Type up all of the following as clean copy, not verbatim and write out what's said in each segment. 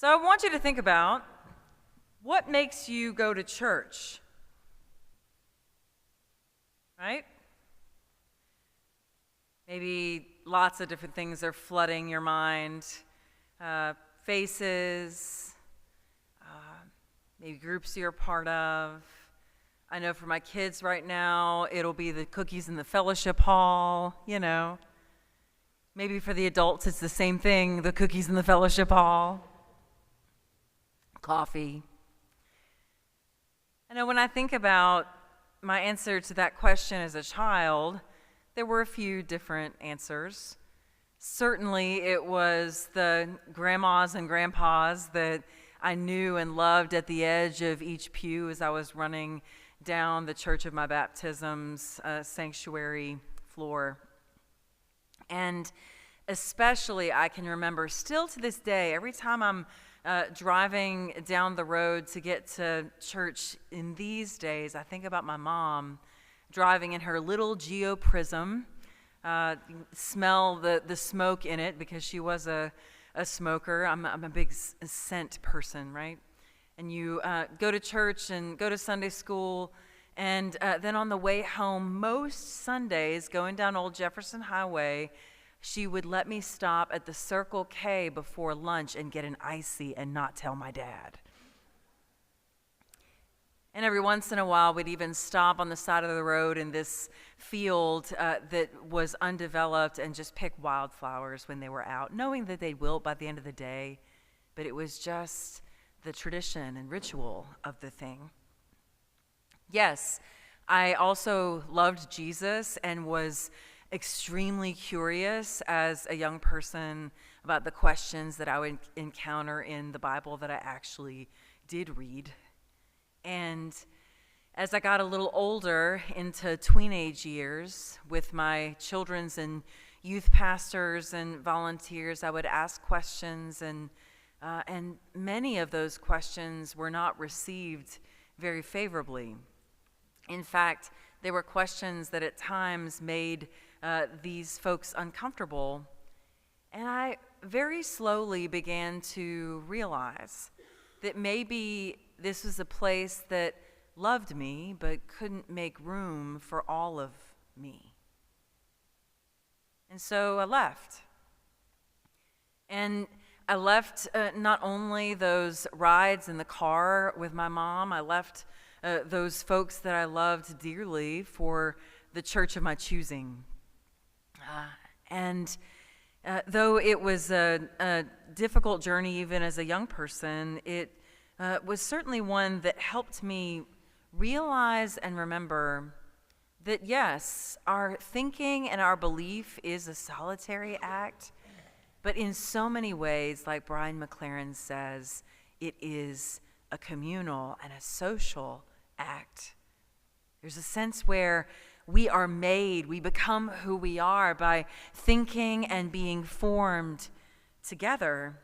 So I want you to think about what makes you go to church, right? Maybe lots of different things are flooding your mind. Faces, maybe groups you're a part of. I know for my kids right now, it'll be the cookies in the fellowship hall, Maybe for the adults, it's the same thing, the cookies in the fellowship hall. Coffee. I know when I think about my answer to that question as a child, there were a few different answers. Certainly, it was the grandmas and grandpas that I knew and loved at the edge of each pew as I was running down the Church of my baptism's sanctuary floor. And especially, I can remember still to this day, every time I'm driving down the road to get to church in these days, I think about my mom driving in her little Geo Prism. Smell the smoke in it because she was a smoker. I'm a big scent person, right? And you go to church and go to Sunday school, and then on the way home, most Sundays, going down Old Jefferson Highway, she would let me stop at the Circle K before lunch and get an icy and not tell my dad. And every once in a while, we'd even stop on the side of the road in this field that was undeveloped and just pick wildflowers when they were out, knowing that they'd wilt by the end of the day, but it was just the tradition and ritual of the thing. Yes, I also loved Jesus and was extremely curious as a young person about the questions that I would encounter in the Bible that I actually did read. And as I got a little older into tweenage years with my children's and youth pastors and volunteers, I would ask questions, and many of those questions were not received very favorably. In fact, they were questions that at times made these folks uncomfortable. And I very slowly began to realize that maybe this was a place that loved me but couldn't make room for all of me. And so I left. And I left not only those rides in the car with my mom, I left those folks that I loved dearly for the church of my choosing. And though it was a difficult journey even as a young person, it was certainly one that helped me realize and remember that yes, our thinking and our belief is a solitary act, but in so many ways, like Brian McLaren says, it is a communal and a social act. There's a sense where we are made, we become who we are by thinking and being formed together.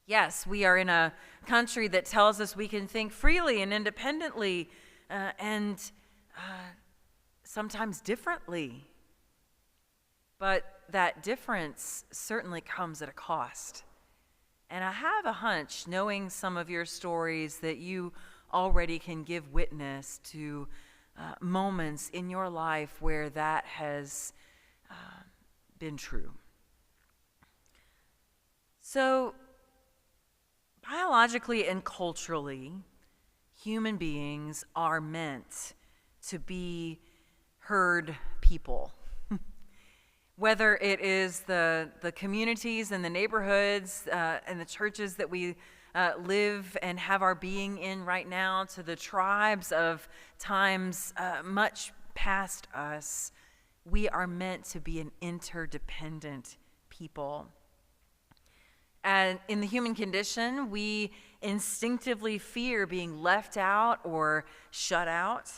Yes, we are in a country that tells us we can think freely and independently and sometimes differently. But that difference certainly comes at a cost. And I have a hunch, knowing some of your stories, that you already can give witness to moments in your life where that has been true. So, biologically and culturally, human beings are meant to be herd people. Whether it is the communities and the neighborhoods and the churches that we live and have our being in right now, to the tribes of times much past us, we are meant to be an interdependent people. And in the human condition, we instinctively fear being left out or shut out.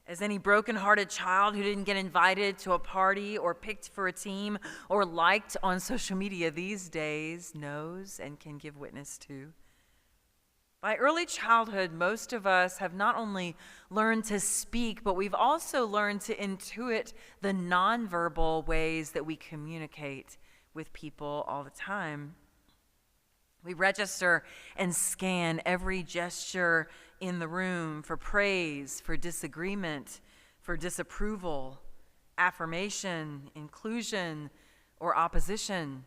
As any broken-hearted child who didn't get invited to a party or picked for a team or liked on social media these days knows and can give witness to. By early childhood, most of us have not only learned to speak, but we've also learned to intuit the nonverbal ways that we communicate with people all the time. We register and scan every gesture in the room for praise, for disagreement, for disapproval, affirmation, inclusion, or opposition.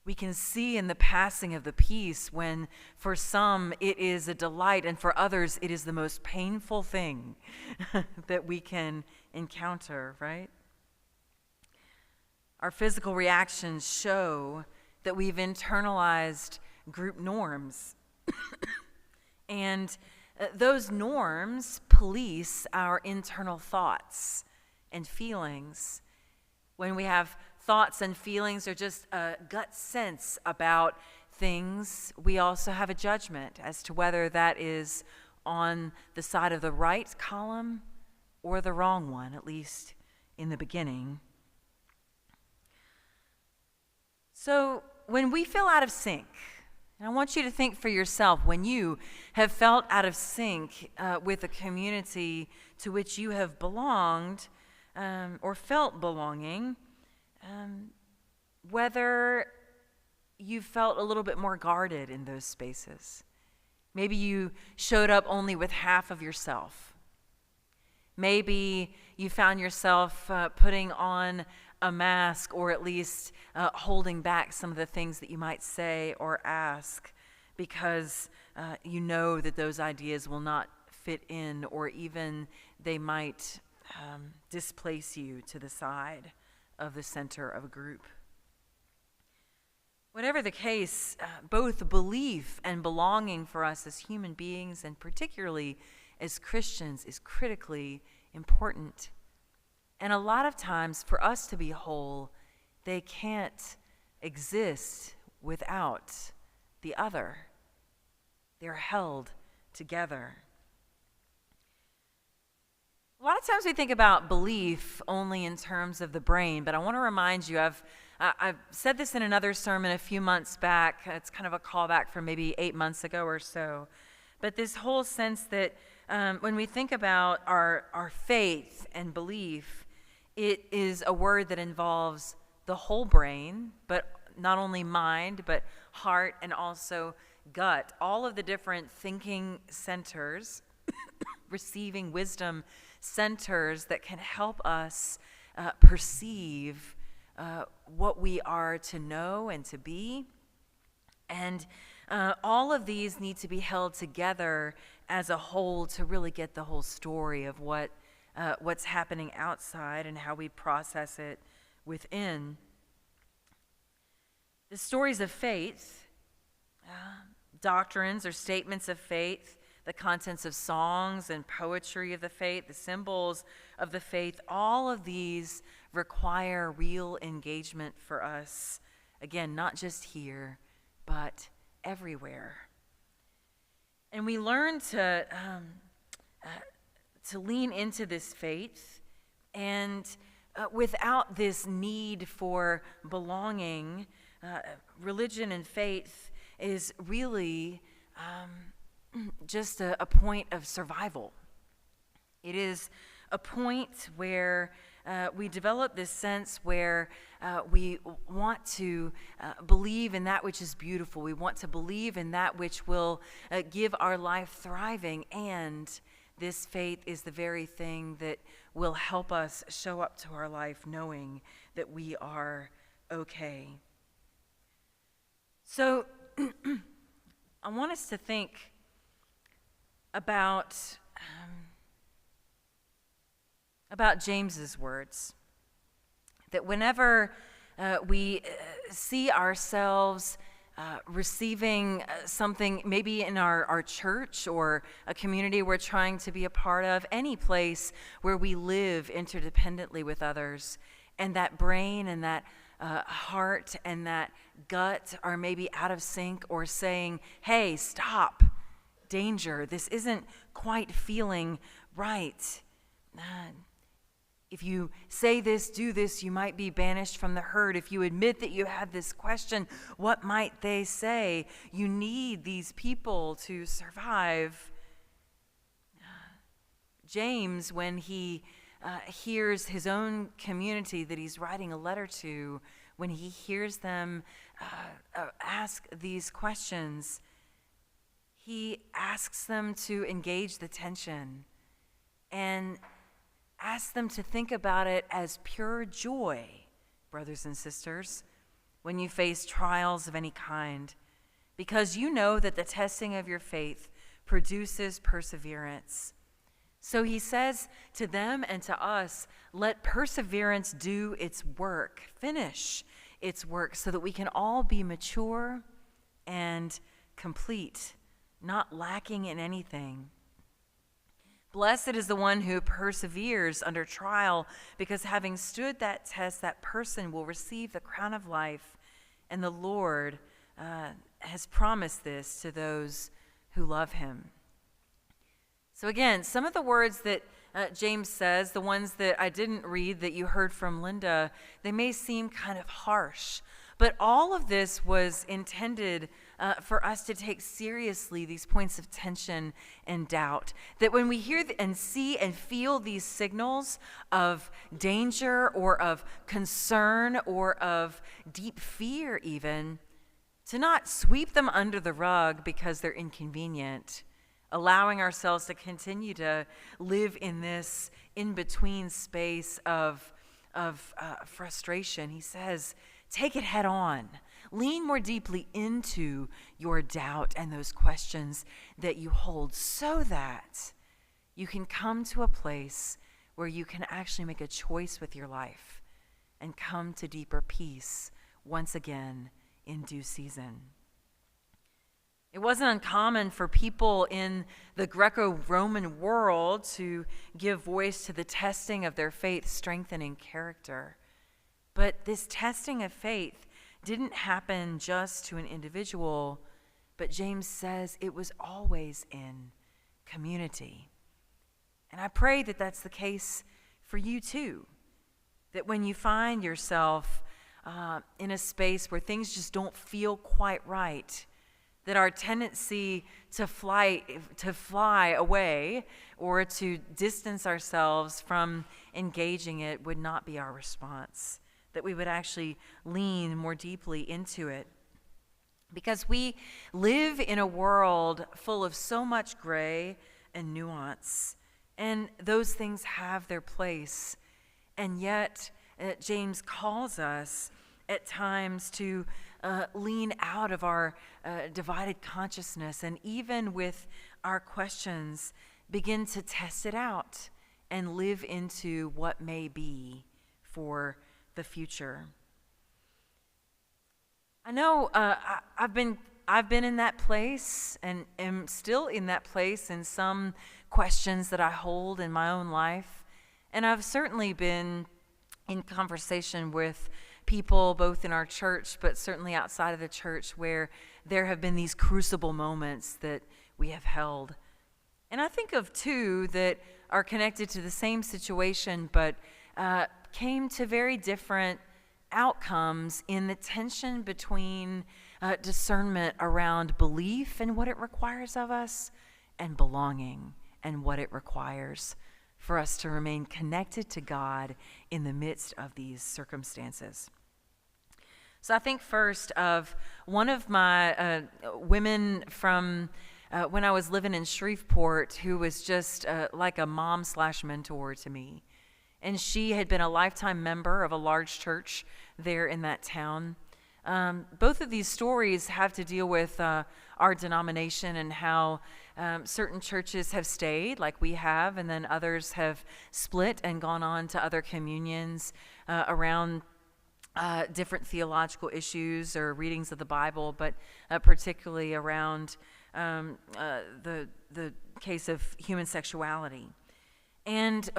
We can see in the passing of the peace when for some it is a delight and for others it is the most painful thing that we can encounter, right? Our physical reactions show that we've internalized group norms. And those norms police our internal thoughts and feelings. When we have thoughts and feelings or just a gut sense about things, we also have a judgment as to whether that is on the side of the right column or the wrong one, at least in the beginning. So when we feel out of sync, and I want you to think for yourself, when you have felt out of sync with a community to which you have belonged or felt belonging, whether you felt a little bit more guarded in those spaces. Maybe you showed up only with half of yourself. Maybe you found yourself putting on a mask, or at least holding back some of the things that you might say or ask because you know that those ideas will not fit in, or even they might displace you to the side of the center of a group. Whatever the case, both belief and belonging for us as human beings, and particularly as Christians, is critically important. And a lot of times, for us to be whole, they can't exist without the other. They're held together. A lot of times we think about belief only in terms of the brain, but I want to remind you, I've said this in another sermon a few months back. It's kind of a callback from maybe 8 months ago or so. But this whole sense that when we think about our faith and belief, it is a word that involves the whole brain, but not only mind, but heart and also gut. All of the different thinking centers, receiving wisdom centers that can help us perceive what we are to know and to be. And all of these need to be held together as a whole to really get the whole story of what's happening outside and how we process it within. The stories of faith, doctrines or statements of faith, the contents of songs and poetry of the faith, the symbols of the faith, all of these require real engagement for us. Again, not just here, but everywhere. And we learn to lean into this faith, and without this need for belonging, religion and faith is really just a point of survival. It is a point where we develop this sense where we want to believe in that which is beautiful. We want to believe in that which will give our life thriving, and this faith is the very thing that will help us show up to our life knowing that we are okay. So I want us to think about James's words, that whenever we see ourselves receiving something, maybe in our church or a community we're trying to be a part of, any place where we live interdependently with others, and that brain and that heart and that gut are maybe out of sync or saying, hey, stop, danger, this isn't quite feeling right. If you say this, do this, you might be banished from the herd. If you admit that you had this question, what might they say? You need these people to survive. James, when he hears his own community that he's writing a letter to, when he hears them ask these questions, he asks them to engage the tension and asks them to think about it as pure joy, brothers and sisters, when you face trials of any kind, because you know that the testing of your faith produces perseverance. So he says to them and to us, let perseverance do its work, finish its work, so that we can all be mature and complete, not lacking in anything. Blessed is the one who perseveres under trial, because having stood that test, that person will receive the crown of life, and the Lord has promised this to those who love him. So again, some of the words that James says, the ones that I didn't read that you heard from Linda, they may seem kind of harsh, but all of this was intended for us to take seriously these points of tension and doubt. That when we hear and see and feel these signals of danger or of concern or of deep fear even, to not sweep them under the rug because they're inconvenient, allowing ourselves to continue to live in this in-between space of frustration. He says, take it head on. Lean more deeply into your doubt and those questions that you hold, so that you can come to a place where you can actually make a choice with your life and come to deeper peace once again in due season. It wasn't uncommon for people in the Greco-Roman world to give voice to the testing of their faith, strengthening character. But this testing of faith didn't happen just to an individual, but James says it was always in community. And I pray that that's the case for you too, that when you find yourself in a space where things just don't feel quite right, that our tendency to fly away or to distance ourselves from engaging it would not be our response, that we would actually lean more deeply into it. Because we live in a world full of so much gray and nuance, and those things have their place. And yet, James calls us at times to lean out of our divided consciousness, and even with our questions, begin to test it out and live into what may be for the future. I know I've been in that place and am still in that place in some questions that I hold in my own life, and I've certainly been in conversation with people both in our church but certainly outside of the church where there have been these crucible moments that we have held. And I think of two that are connected to the same situation but came to very different outcomes in the tension between discernment around belief and what it requires of us, and belonging and what it requires for us to remain connected to God in the midst of these circumstances. So I think first of one of my women from when I was living in Shreveport, who was just like a mom/mentor to me. And she had been a lifetime member of a large church there in that town. Both of these stories have to deal with our denomination and how certain churches have stayed like we have, and then others have split and gone on to other communions around different theological issues or readings of the Bible, but particularly around the case of human sexuality. And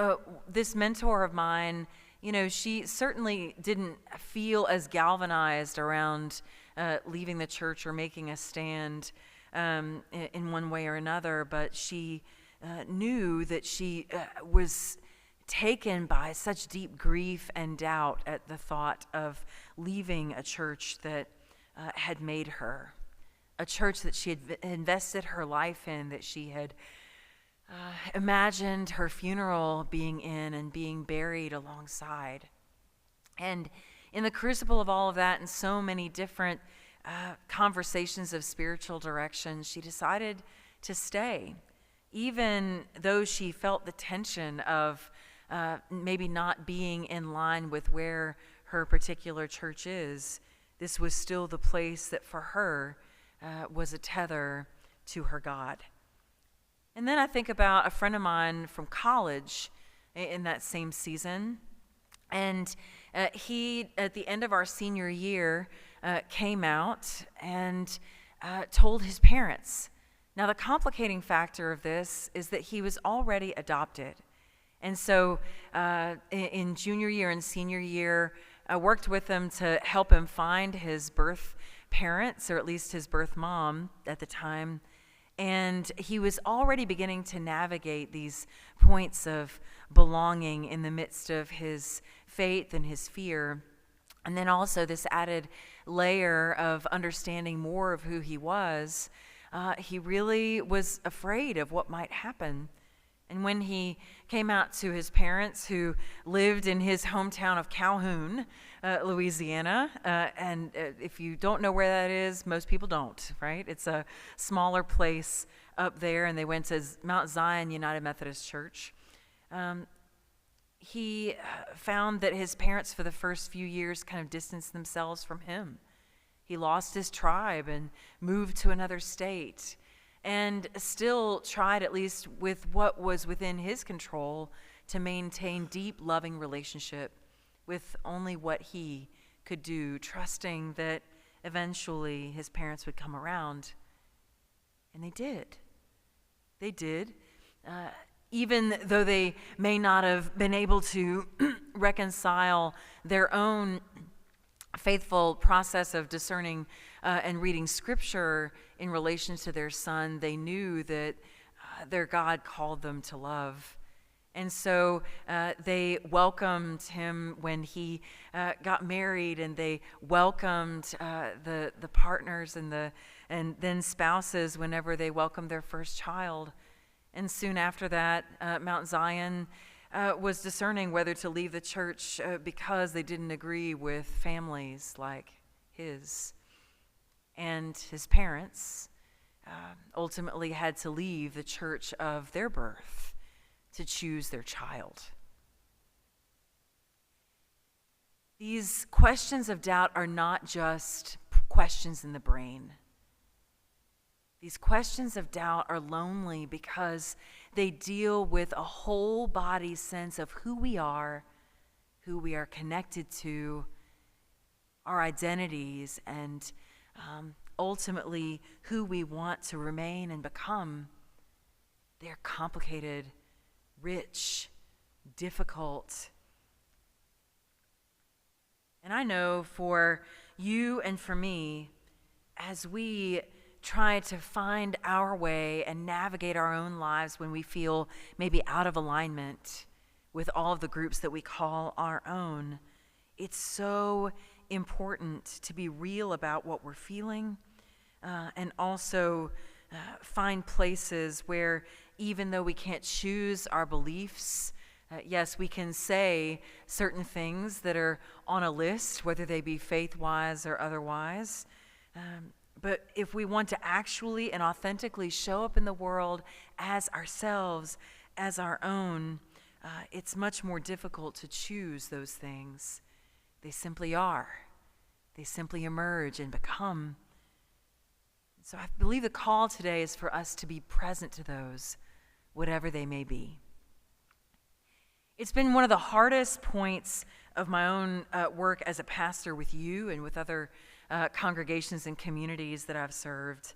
this mentor of mine, you know, she certainly didn't feel as galvanized around leaving the church or making a stand in one way or another, but she knew that she was taken by such deep grief and doubt at the thought of leaving a church that had made her, a church that she had invested her life in, that she had imagined her funeral being in and being buried alongside. And in the crucible of all of that and so many different conversations of spiritual direction, she decided to stay, even though she felt the tension of maybe not being in line with where her particular church is. This was still the place that for her was a tether to her God. And then I think about a friend of mine from college in that same season. And he, at the end of our senior year, came out and told his parents. Now, the complicating factor of this is that he was already adopted. And so in junior year and senior year, I worked with him to help him find his birth parents, or at least his birth mom at the time. And he was already beginning to navigate these points of belonging in the midst of his faith and his fear. And then also this added layer of understanding more of who he was. He really was afraid of what might happen. And when he came out to his parents, who lived in his hometown of Calhoun, Louisiana, and if you don't know where that is, most people don't, right? It's a smaller place up there, and they went to Mount Zion United Methodist Church. He found that his parents for the first few years kind of distanced themselves from him. He lost his tribe and moved to another state, and still tried, at least with what was within his control, to maintain deep, loving relationship with only what he could do, trusting that eventually his parents would come around. And they did. They did. Even though they may not have been able to reconcile their own faithful process of discerning and reading scripture in relation to their son, they knew that their God called them to love. And so they welcomed him when he got married, and they welcomed the partners and then spouses whenever they welcomed their first child. And soon after that, Mount Zion was discerning whether to leave the church because they didn't agree with families like his. And his parents ultimately had to leave the church of their birth to choose their child. These questions of doubt are not just questions in the brain. These questions of doubt are lonely because they deal with a whole body sense of who we are connected to, our identities, and ultimately who we want to remain and become. They're complicated, rich, difficult. And I know for you and for me, as we try to find our way and navigate our own lives when we feel maybe out of alignment with all of the groups that we call our own, it's so important to be real about what we're feeling, and also find places where, even though we can't choose our beliefs, yes, we can say certain things that are on a list, whether they be faith-wise or otherwise. But if we want to actually and authentically show up in the world as ourselves, as our own, it's much more difficult to choose those things. They simply are. They simply emerge and become. So I believe the call today is for us to be present to those, whatever they may be. It's been one of the hardest points of my own work as a pastor with you and with other congregations and communities that I've served,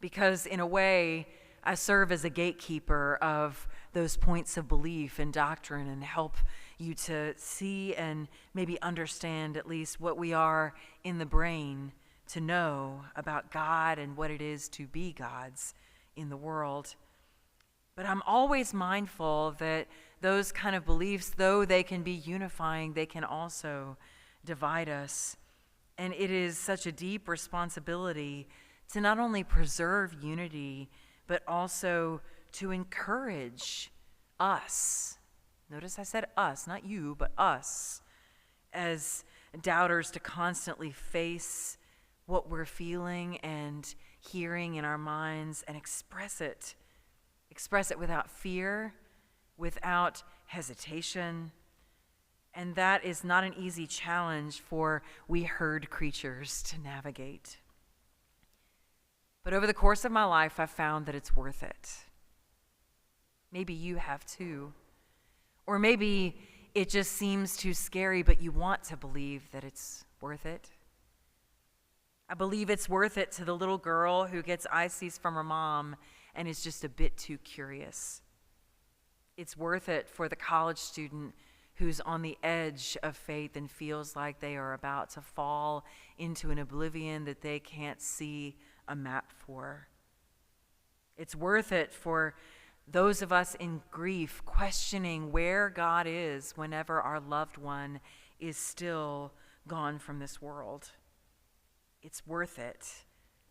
because in a way I serve as a gatekeeper of those points of belief and doctrine and help you to see and maybe understand at least what we are in the brain to know about God and what it is to be God's in the world. But I'm always mindful that those kind of beliefs, though they can be unifying, they can also divide us. And it is such a deep responsibility to not only preserve unity, but also to encourage us. Notice I said us, not you, but us, as doubters, to constantly face what we're feeling and hearing in our minds and express it. Express it without fear, without hesitation. And that is not an easy challenge for we herd creatures to navigate. But over the course of my life, I've found that it's worth it. Maybe you have too. Or maybe it just seems too scary, but you want to believe that it's worth it. I believe it's worth it to the little girl who gets ices from her mom and is just a bit too curious. It's worth it for the college student who's on the edge of faith and feels like they are about to fall into an oblivion that they can't see a map for. It's worth it for those of us in grief questioning where God is whenever our loved one is still gone from this world. It's worth it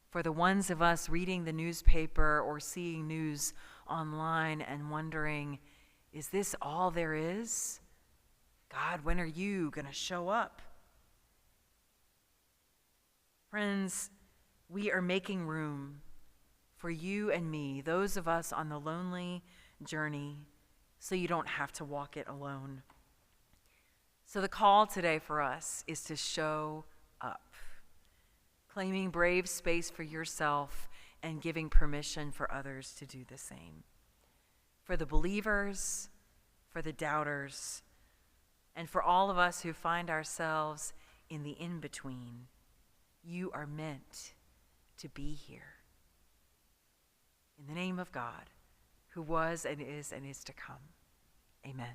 for the ones of us reading the newspaper or seeing news online and wondering, is this all there is? God, when are you going to show up? Friends, we are making room for you and me, those of us on the lonely journey, so you don't have to walk it alone. So the call today for us is to show up, claiming brave space for yourself and giving permission for others to do the same. For the believers, for the doubters, and for all of us who find ourselves in the in-between, you are meant to be here. In the name of God, who was and is to come. Amen.